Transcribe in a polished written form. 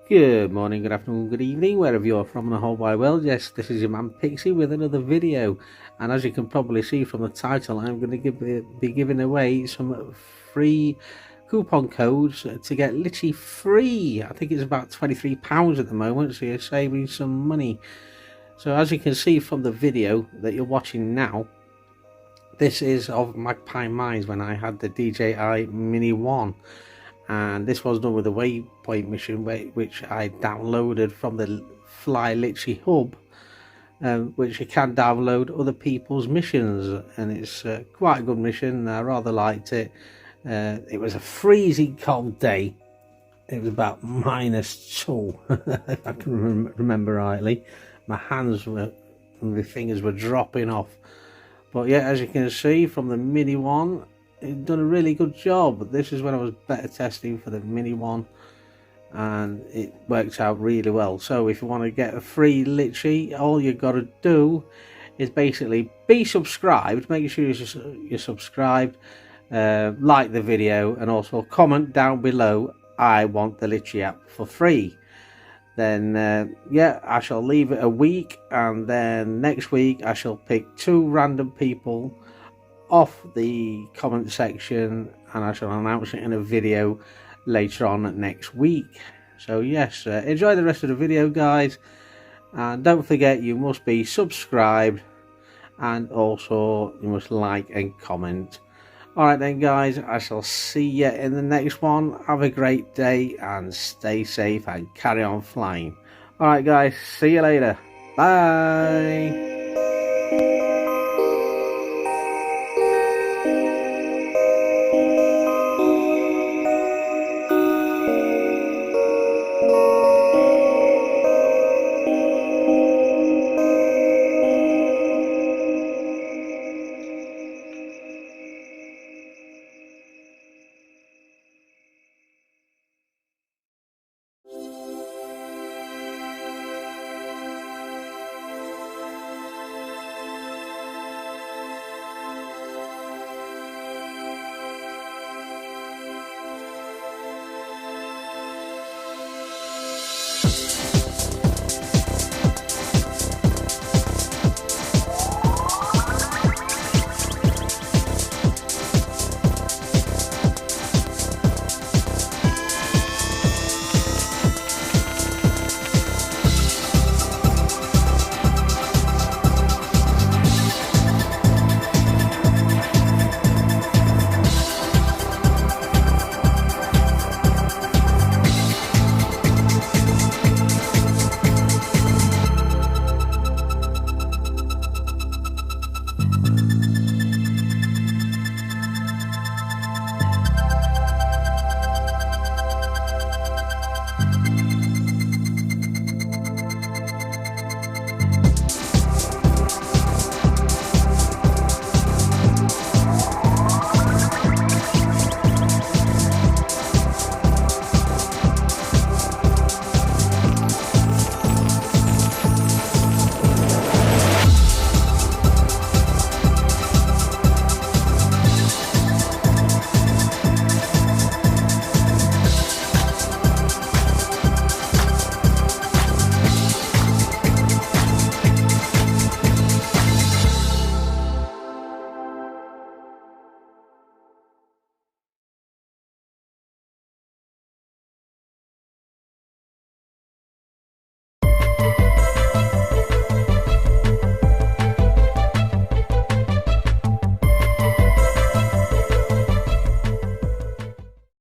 Good morning, good afternoon, good evening, wherever you're from in the whole wide world. Yes, this is your man Pixie with another video, and as you can probably see from the title, I'm going to be giving away some free coupon codes to get Litchi free. I think it's about £23 at the moment, so you're saving some money. So as you can see from the video that you're watching now, this is of Magpie Mines when I had the DJI Mini 1. And this was done with a waypoint mission which I downloaded from the Fly Litchi hub, which you can download other people's missions, and it's quite a good mission. I rather liked it. It was a freezing cold day. It was about -2 if I can remember rightly. My hands were and my fingers were dropping off, but yeah, as you can see from the Mini 1, it's done a really good job. This is when I was beta testing for the Mini 1, and it works out really well. So if you want to get a free Litchi, all you got to do is basically be subscribed. Make sure you're subscribed, like the video, and also comment down below, I want the Litchi app for free. Then yeah, I shall leave it a week, and then next week I shall pick 2 random people off the comment section, and I shall announce it in a video later on next week. So yes, enjoy the rest of the video, guys, and don't forget you must be subscribed, and also you must like and comment. Alright then, guys, I shall see you in the next one. Have a great day and stay safe and carry on flying. Alright guys, see you later. Bye.